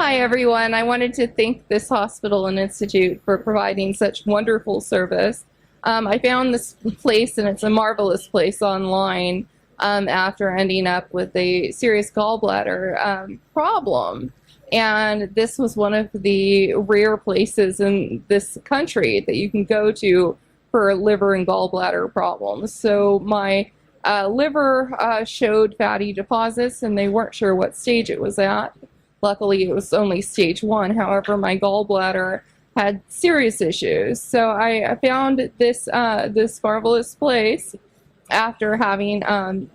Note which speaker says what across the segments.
Speaker 1: Hi everyone, I wanted to thank this hospital and institute for providing such wonderful service. I found this place, and it's a marvelous place, online after ending up with a serious gallbladder problem. And this was one of the rare places in this country that you can go to for liver and gallbladder problems. So my liver showed fatty deposits, and they weren't sure what stage it was at. Luckily, it was only stage 1. However, my gallbladder had serious issues. So I found this marvelous place after having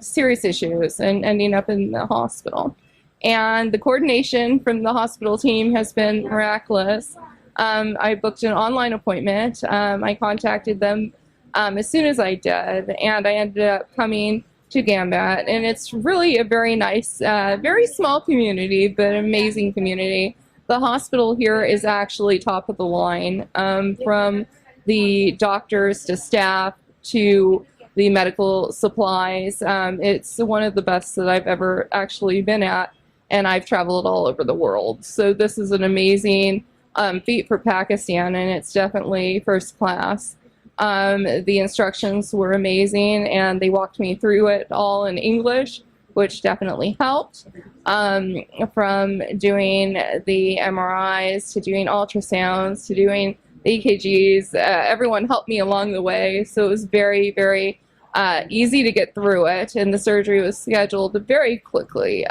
Speaker 1: serious issues and ending up in the hospital. And the coordination from the hospital team has been miraculous. I booked an online appointment. I contacted them as soon as I did, and I ended up coming to Gambat, and it's really a very nice, very small community, but amazing community. The hospital here is actually top of the line, from the doctors to staff to the medical supplies. It's one of the best that I've ever actually been at, and I've traveled all over the world. So this is an amazing feat for Pakistan, and it's definitely first class. The instructions were amazing, and they walked me through it all in English, which definitely helped. From doing the MRIs to doing ultrasounds to doing EKGs, everyone helped me along the way, so it was very, very easy to get through it, and the surgery was scheduled very quickly,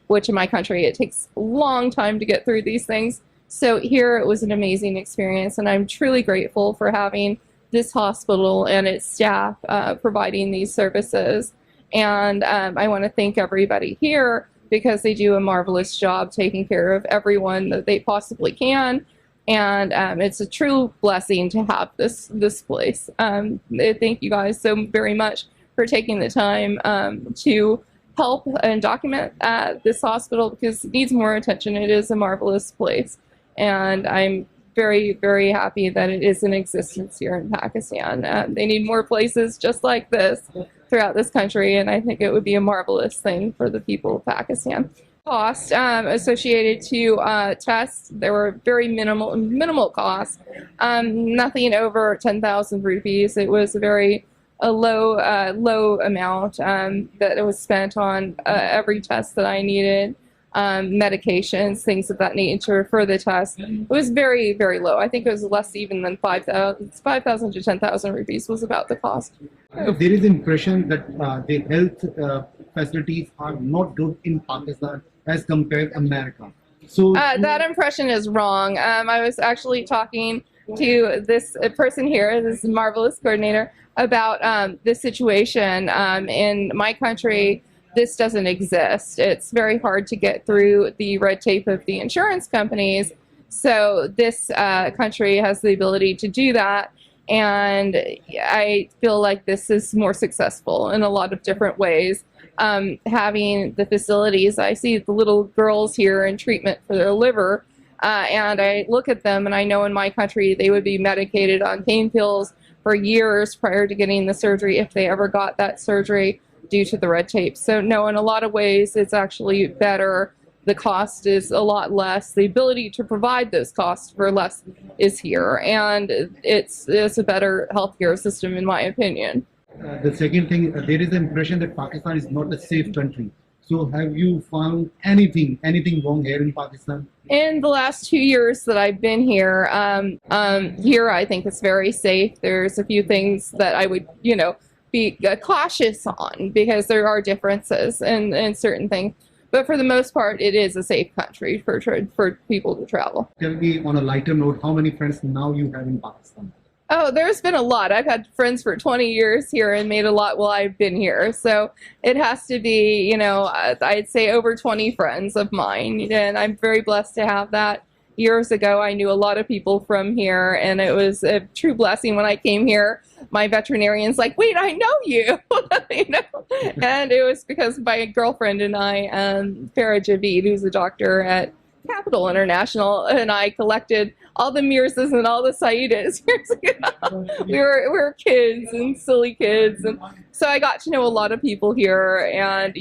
Speaker 1: which in my country it takes a long time to get through these things. So here it was an amazing experience, and I'm truly grateful for having this hospital and its staff providing these services. And I want to thank everybody here because they do a marvelous job taking care of everyone that they possibly can. And it's a true blessing to have this place. Thank you guys so very much for taking the time to help and document this hospital, because it needs more attention. It is a marvelous place, and I'm very, very happy that it is in existence here in Pakistan. They need more places just like this throughout this country, and I think it would be a marvelous thing for the people of Pakistan. Cost associated to tests, there were very minimal costs, nothing over 10,000 rupees. It was a very low amount that it was spent on every test that I needed. Medications, things of that nature for the test. It was very, very low. I think it was less even than 5,000 to 10,000 rupees was about the cost.
Speaker 2: There is impression that the health facilities are not good in Pakistan as compared to America. So
Speaker 1: that impression is wrong. I was actually talking to this person here, this marvelous coordinator, about this situation in my country. This doesn't exist. It's very hard to get through the red tape of the insurance companies. So this country has the ability to do that. And I feel like this is more successful in a lot of different ways. Having the facilities, I see the little girls here in treatment for their liver, and I look at them and I know in my country they would be medicated on pain pills for years prior to getting the surgery, if they ever got that surgery, due to the red tape. So no, in a lot of ways it's actually better. The cost is a lot less. The ability to provide those costs for less is here, and it's a better healthcare system in my opinion.
Speaker 2: the second thing, there is the impression that Pakistan is not a safe country. So have you found anything wrong here in Pakistan?
Speaker 1: In the last 2 years that I've been here, here I think it's very safe. There's a few things that I would, be cautious on, because there are differences in certain things. But for the most part, it is a safe country for people to travel.
Speaker 2: Tell me on a lighter note, how many friends now you have in Pakistan?
Speaker 1: Oh, there's been a lot. I've had friends for 20 years here and made a lot while I've been here. So it has to be, I'd say over 20 friends of mine. And I'm very blessed to have that. Years ago, I knew a lot of people from here, and it was a true blessing when I came here. My veterinarian's like, wait, I know you, And it was because my girlfriend and I, Farah Javid, who's a doctor at Capital International, and I collected all the Mirzas and all the Saidas years ago. we were kids and silly kids, and so I got to know a lot of people here, and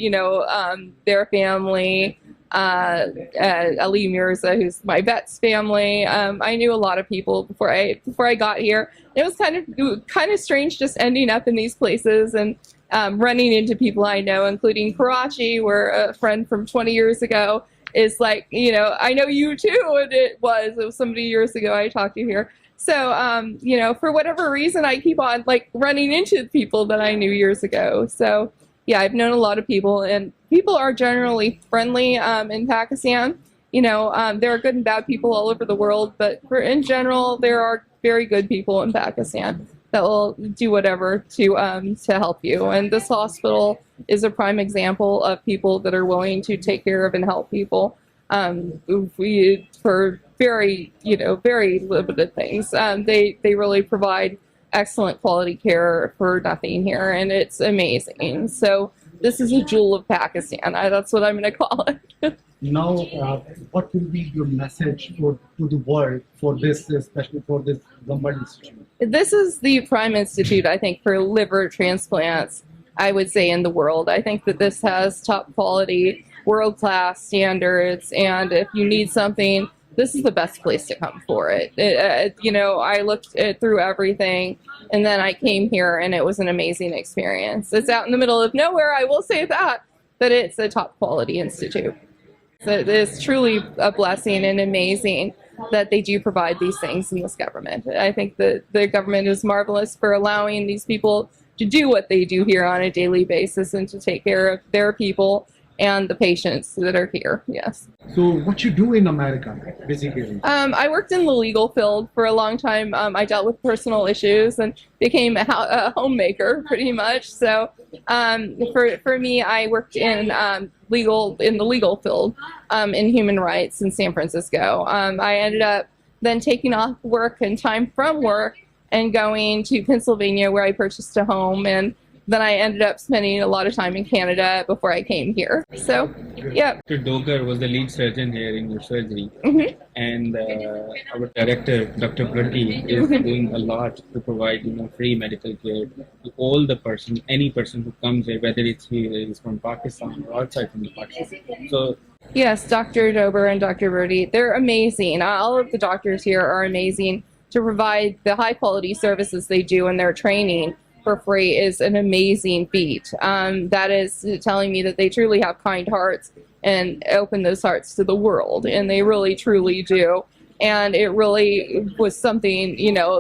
Speaker 1: their family, Ali Mirza, who's my vet's family. I knew a lot of people before I got here. It was kind of strange just ending up in these places and running into people I know, including Karachi, where a friend from 20 years ago is like, I know you too, and it was somebody years ago I talked to here. So, for whatever reason, I keep on like running into people that I knew years ago. So, yeah, I've known a lot of people, and people are generally friendly in Pakistan. There are good and bad people all over the world, but in general, there are very good people in Pakistan that will do whatever to help you. And this hospital is a prime example of people that are willing to take care of and help people for very limited things. They really provide excellent quality care for nothing here, and it's amazing. So this is a jewel of Pakistan. That's what I'm going to call it.
Speaker 2: Now, what will be your message to the world for this, especially for this Gambat Institute?
Speaker 1: This is the prime institute, I think, for liver transplants, I would say, in the world. I think that this has top quality, world-class standards, and if you need something, this is the best place to come for it. I looked through everything, and then I came here, and it was an amazing experience. It's out in the middle of nowhere, I will say that, but it's a top-quality institute. So it's truly a blessing and amazing that they do provide these things in this government. I think that the government is marvelous for allowing these people to do what they do here on a daily basis and to take care of their people and the patients that are here. Yes.
Speaker 2: So what you do in America, basically?
Speaker 1: I worked in the legal field for a long time. I dealt with personal issues and became a homemaker pretty much. So for me, I worked in the legal field in human rights in San Francisco. I ended up then taking off work and time from work and going to Pennsylvania, where I purchased a home, and then I ended up spending a lot of time in Canada before I came here. So, yeah.
Speaker 3: Dr. Dogar was the lead surgeon here in your surgery, and our director, Dr. Brady, is doing a lot to provide free medical care to all any person who comes here, whether it's here, is from Pakistan or outside from Pakistan. So.
Speaker 1: Yes, Dr. Dober and Dr. Brady, they're amazing. All of the doctors here are amazing to provide the high quality services they do in their training. For free is an amazing feat. That is telling me that they truly have kind hearts and open those hearts to the world, and they really truly do. And it really was something,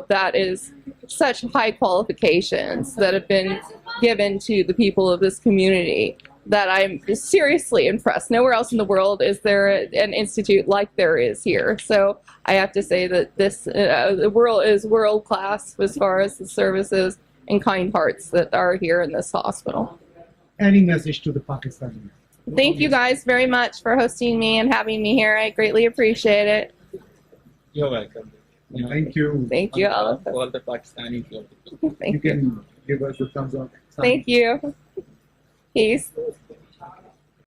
Speaker 1: that is such high qualifications that have been given to the people of this community that I'm seriously impressed. Nowhere else in the world is there an institute like there is here. So I have to say that the world is world class as far as the services and kind hearts that are here in this hospital.
Speaker 2: Any message to the Pakistanis?
Speaker 1: Thank you guys very much for hosting me and having me here. I greatly appreciate it.
Speaker 3: You're welcome.
Speaker 2: Thank you.
Speaker 1: Thank you, all.
Speaker 3: All the Pakistanis.
Speaker 2: You can give us a thumbs up.
Speaker 1: Thank you. Peace.